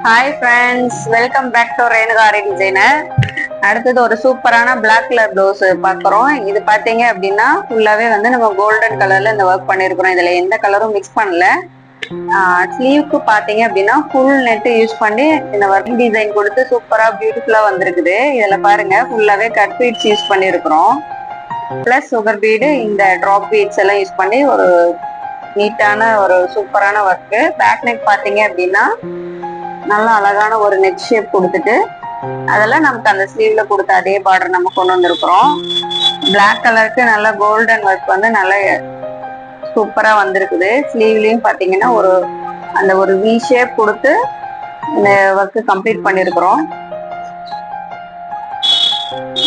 Hi friends, welcome back to Renukari designer. அடுத்தது ஒரு சூப்பரான பிளாக் கலர் ப்ளவுஸ் பார்க்குறோம். இது பார்த்தீங்க அப்படின்னா ஃபுல்லாகவே வந்து நம்ம கோல்டன் கலர்ல இந்த ஒர்க் பண்ணியிருக்கிறோம். இதில் எந்த கலரும் மிக்ஸ் பண்ணல. ஸ்லீவ்க்கு பார்த்தீங்க அப்படின்னா ஃபுல் நெட் யூஸ் பண்ணி இந்த ஒர்க் டிசைன் கொடுத்து சூப்பராக பியூட்டிஃபுல்லாக வந்திருக்குது. இதில் பாருங்க ஃபுல்லாகவே கட் பீட்ஸ் யூஸ் பண்ணியிருக்கிறோம். ப்ளஸ் சுகர் பீடு, இந்த ட்ராப் பீட்ஸ் எல்லாம் யூஸ் பண்ணி ஒரு நீட்டான ஒரு சூப்பரான ஒர்க்கு. பேக் நெக் பார்த்தீங்க அப்படின்னா நல்லா அழகான ஒரு நெக் ஷேப் கொடுத்துட்டு அதெல்லாம் நமக்கு அந்த ஸ்லீவ்ல கொடுத்த அதே பார்டர் நம்ம கொண்டு வந்திருக்கிறோம். பிளாக் கலருக்கு நல்ல கோல்டன் ஒர்க் வந்து நல்ல சூப்பரா வந்திருக்குது. ஸ்லீவ்லயும் பாத்தீங்கன்னா ஒரு வி ஷேப் கொடுத்து இந்த ஒர்க் கம்ப்ளீட் பண்ணிருக்கிறோம்.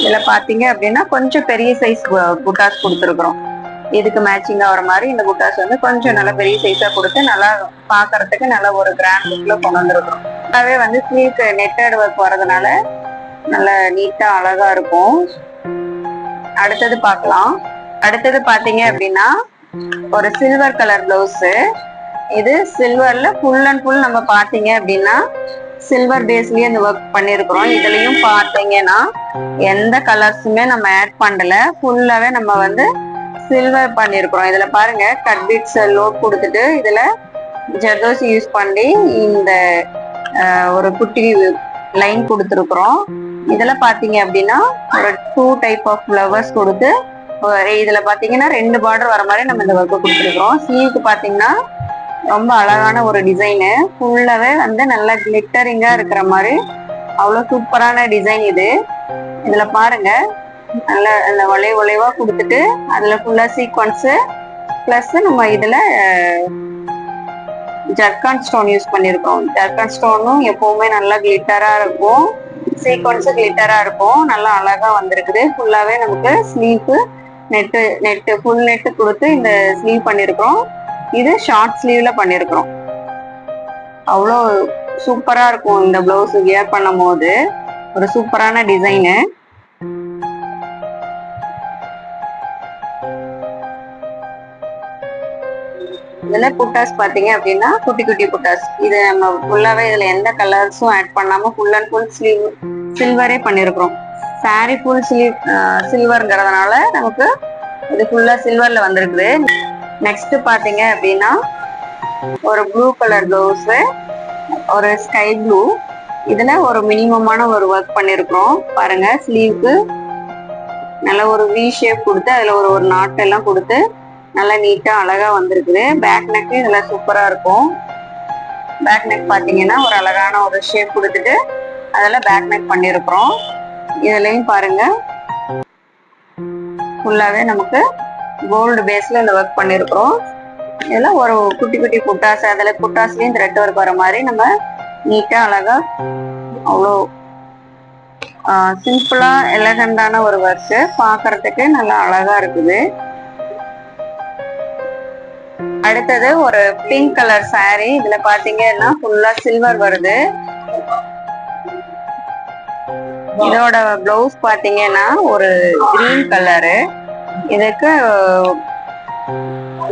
இதுல பாத்தீங்க அப்படின்னா கொஞ்சம் பெரிய சைஸ் புட்டாஸ் கொடுத்துருக்குறோம். இதுக்கு மேட்சிங்கா வர மாதிரி இந்த புட்டாஸ் வந்து கொஞ்சம் நல்லா பெரிய சைஸா கொடுத்து நல்லா பாக்குறதுக்கு நல்ல ஒரு கிராண்ட் லுக்ல கொண்டு வந்திருக்கிறோம். அதாவே வந்து ஸ்லீவ்க்கு நெட்டட் ஒர்க் வரதுனால நல்ல நீட்டா அழகா இருக்கும். அடுத்தது பார்க்கலாம். அடுத்தது பாத்தீங்க அப்படின்னா ஒரு சில்வர் கலர் பிளவுஸ். இது சில்வர்ல ஃபுல் அண்ட் ஃபுல் நம்ம பாத்தீங்க அப்படின்னா சில்வர் பேஸ்லயே இந்த ஒர்க் பண்ணிருக்கிறோம். இதுலயும் பாத்தீங்கன்னா எந்த கலர்ஸுமே நம்ம ஆட் பண்ணல, ஃபுல்லாவே நம்ம வந்து சில்வர் பண்ணிருக்கிறோம். இதுல பாருங்க கட் பீட்ஸ் லோட் கொடுத்துட்டு இதுல ஜர்தோசி யூஸ் பண்ணி இந்த ஒரு குட்டி லைன் கொடுத்துருக்குறோம். இதுல பாத்தீங்க அப்படின்னா ஒரு 2 டைப் ஆஃப் ஃப்ளவர்ஸ் கொடுத்து இதுல பாத்தீங்கன்னா 2 பார்டர் வர மாதிரி நம்ம இந்த ஒர்க்கு கொடுத்துருக்குறோம். ஸ்லீவ்க்கு பாத்தீங்கன்னா ரொம்ப அழகான ஒரு டிசைனு, ஃபுல்லாவே வந்து நல்லா கிளிட்டரிங்கா இருக்கிற மாதிரி அவ்வளவு சூப்பரான டிசைன் இது. இதுல பாருங்க நல்ல அந்த ஒலைவா கொடுத்துட்டு அதுல ஃபுல்லா சீக்வன்ஸ் பிளஸ் நம்ம இதுல ஜர்கான் ஸ்டோன் யூஸ் பண்ணிருக்கோம். ஜர்கான் ஸ்டோனும் எப்பவுமே நல்லா கிளிட்டரா இருக்கும், சீக்வன்ஸும் கிளிட்டரா இருக்கும். நல்லா அழகா வந்திருக்குது. ஃபுல்லாவே நமக்கு ஸ்லீவ் நெட்டு ஃபுல் நெட்டு கொடுத்து இந்த ஸ்லீவ் பண்ணிருக்கோம். இது ஷார்ட் ஸ்லீவ்ல பண்ணிருக்கிறோம். அவ்வளோ சூப்பரா இருக்கும். இந்த பிளவுஸ் வியர் பண்ணும் போது ஒரு சூப்பரான டிசைனு. இதுல புட்டாஸ் பாத்தீங்க அப்படின்னா குட்டி குட்டி புட்டாஸ். இது நம்ம ஃபுல்லாவே இதுல எந்த கலர்ஸும் ஆட் பண்ணாம ஃபுல் அண்ட் ஃபுல் ஸ்லீவ் சில்வரே பண்ணிருக்கிறோம். சாரி ஃபுல் ஸ்லீவ் சில்வர்ங்கிறதுனால நமக்கு இது ஃபுல்லா சில்வர்ல வந்திருக்குது. நெக்ஸ்ட் பாத்தீங்க அப்படின்னா ஒரு ப்ளூ கலர் பிளவுஸ், ஒரு ஸ்கை ப்ளூ. இதுல ஒரு மினிமமான ஒரு ஒர்க் பண்ணிருக்கிறோம். பாருங்க ஸ்லீவ்க்கு நல்ல ஒரு வி ஷேப் கொடுத்து அதுல ஒரு நாட் எல்லாம் கொடுத்து நல்லா நீட்டா அழகா வந்திருக்குது. பேக் நெக் இதுல சூப்பரா இருக்கும். பேக் நெக் பாத்தீங்கன்னா ஒரு அழகான ஒரு ஷேப் கொடுத்துட்டு அதில் பேக் நெக் பண்ணிருக்கிறோம். இதுலயும் பாருங்க ஃபுல்லாவே நமக்கு கோல்டு பேஸ்ல இந்த ஒர்க் பண்ணிருக்கிறோம். இதுல ஒரு குட்டி குட்டி புட்டாஸ், அதுல புட்டாஸ்லயும் த்ரெட் ஒர்க் வர மாதிரி நம்ம நீட்டா அழகா அவ்வளோ சிம்பிளா எலகண்டான ஒரு ஒர்க் பாக்குறதுக்கு நல்லா அழகா இருக்குது. அடுத்தது ஒரு பிங்க் கலர் சாரி. இதுல பாத்தீங்கன்னா ஃபுல்லா சில்வர் வருது. இதோட பிளவுஸ் பாத்தீங்கன்னா ஒரு கிரீன் கலரு. இதுக்கு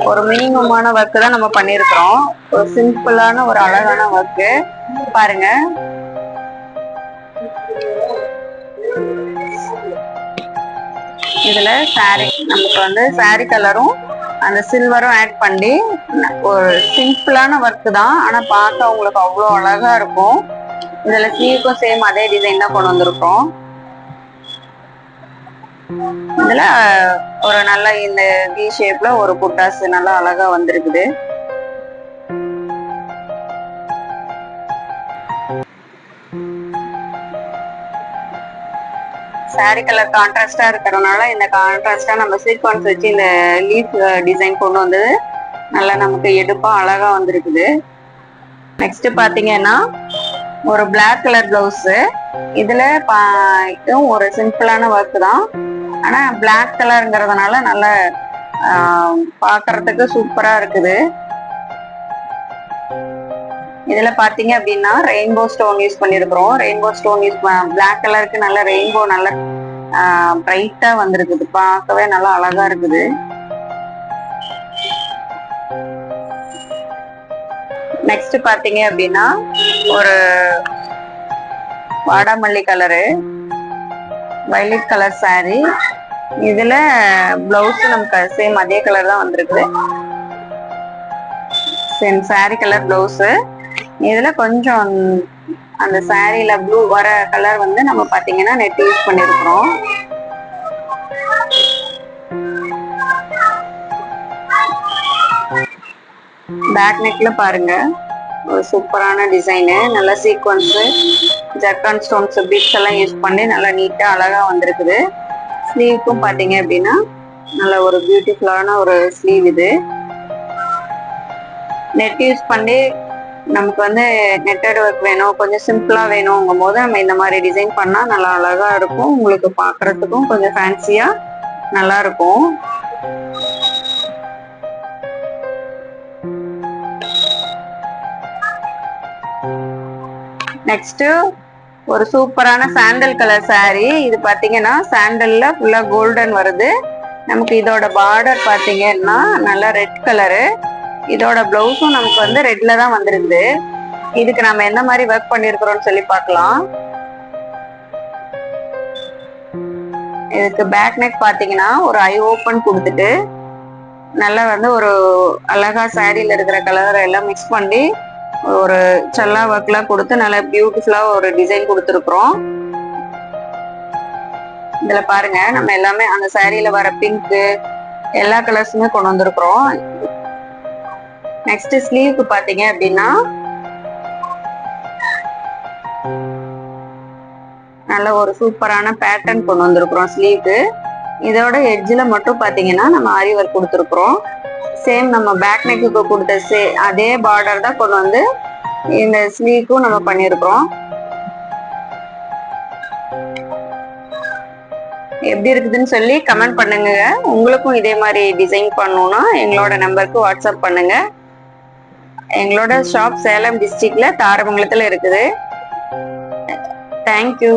ஒரு மினிமமான ஒர்க் தான் நம்ம பண்ணிருக்கிறோம். ஒரு சிம்பிளான ஒரு அழகான ஒர்க்கு பாருங்க. இதுல சாரி நமக்கு வந்து சாரி கலரும் அந்த சில்வரும் ஆட் பண்ணி ஒரு சிம்பிளான ஒர்க் தான், ஆனா பார்க்க உங்களுக்கு அவ்வளோ அழகா இருக்கும். இதுல ஸ்லீவ்க்கும் சேம் அதே டிசைன் தான் கொண்டு வந்திருக்கோம். இதுல ஒரு நல்ல இந்த வி ஷேப்ல ஒரு புட்டாஸ் நல்லா அழகா வந்திருக்குது. சாரி கலர் கான்ட்ராஸ்டா இருக்கிறதுனால இந்த கான்ட்ராஸ்டா நம்ம சீக்வன்ஸ் வச்சு இந்த லீஃப் டிசைன் கொண்டு வந்தது நல்லா நமக்கு எடுப்பா அழகா வந்திருக்குது. நெக்ஸ்ட் பாத்தீங்கன்னா ஒரு பிளாக் கலர் பிளவுஸ். இதுல இதுவும் ஒரு சிம்பிளான ஒர்க் தான், ஆனா பிளாக் கலர்ங்கிறதுனால நல்ல பாக்குறதுக்கு சூப்பரா இருக்குது. இதுல பாத்தீங்க அப்படின்னா ரெயின்போ ஸ்டோன் யூஸ் பண்ணிருக்கிறோம். ரெயின்போ ஸ்டோன் யூஸ் பிளாக் கலருக்கு நல்ல ரெயின்போ நல்ல பிரைட்டா வந்திருக்குது. பார்க்கவே நல்லா அழகா இருக்குது. நெக்ஸ்ட் பாத்தீங்க அப்படின்னா ஒரு வாடாமல்லி கலரு வயலட் கலர் saree. இதுல பிளவுஸ் நமக்கு சேம் அதே கலர் தான் வந்திருக்குது. Same saree colour blouse. இதுல கொஞ்சம் அந்த சாரீல ப்ளூ வர கலர் வந்து நம்ம பாத்தீங்கன்னா நெட் யூஸ் பண்ணிருக்கிறோம். பேக் நெக்ல பாருங்க ஒரு சூப்பரான டிசைனு, நல்ல சீக்வன்ஸ் ஜர்கான் ஸ்டோன்ஸ் பீட்ஸ் எல்லாம் யூஸ் பண்ணி நல்லா நீட்டா அழகா வந்திருக்குது. ஸ்லீவ்க்கும் பாத்தீங்க அப்படின்னா நல்ல ஒரு பியூட்டிஃபுல்லான ஒரு ஸ்லீவ். இது நெட் யூஸ் பண்ணி நமக்கு வந்து நெட்டட் ஒர்க் வேணும், கொஞ்சம் சிம்பிளா வேணுங்கும் போது நம்ம இந்த மாதிரி டிசைன் பண்ணா நல்லா அழகா இருக்கும். உங்களுக்கு பாக்குறதுக்கும் கொஞ்சம் ஃபேன்சியா நல்லா இருக்கும். நெக்ஸ்ட் ஒரு சூப்பரான சாண்டல் கலர் saree. இது பாத்தீங்கன்னா சாண்டல்ல ஃபுல்லா கோல்டன் வருது. நமக்கு இதோட பார்டர் பாத்தீங்கன்னா நல்லா ரெட் கலரு. இதோட பிளவுஸும் நமக்கு வந்து ரெட்ல தான் வந்திருக்குது. இதுக்கு நம்ம என்ன மாதிரி ஒர்க் பண்ணிருக்கிறோம்னு சொல்லி பார்க்கலாம். இதுக்கு பேக் நெக் பாத்தீங்கன்னா ஒரு ஐ ஓப்பன் கொடுத்துட்டு நல்லா வந்து ஒரு அழகா சாரியில இருக்கிற கலர் எல்லாம் மிக்ஸ் பண்ணி ஒரு சல்லா ஒர்க்லாம் கொடுத்து நல்லா பியூட்டிஃபுல்லா ஒரு டிசைன் கொடுத்துருக்குறோம். இதுல பாருங்க நம்ம எல்லாமே அந்த சாரியில வர பிங்க் எல்லா கலர்ஸுமே கொண்டு வந்திருக்கிறோம். நெக்ஸ்ட் ஸ்லீவ்க்கு பாத்தீங்க அப்படின்னா நல்ல ஒரு சூப்பரான பேட்டர்ன் கொண்டு வந்திருக்கிறோம் ஸ்லீவ்க்கு. இதோட எட்ஜ்ல மட்டும் பாத்தீங்கன்னா நம்ம ஆரி ஒர்க் கொடுத்துருக்குறோம். சேம் நம்ம பேக் நெக்கு கொடுத்த அதே பார்டர் தான் கொண்டு வந்து இந்த ஸ்லீவ்க்கும் நம்ம பண்ணிருக்கிறோம். எப்படி இருக்குதுன்னு சொல்லி கமெண்ட் பண்ணுங்க. உங்களுக்கும் இதே மாதிரி டிசைன் பண்ணணும்னா எங்களோட நம்பருக்கு வாட்ஸ்அப் பண்ணுங்க. எங்களோட ஷாப் சேலம் டிஸ்ட்ரிக்ட்ல தாரமங்கலத்துல இருக்குது. தேங்க்யூ.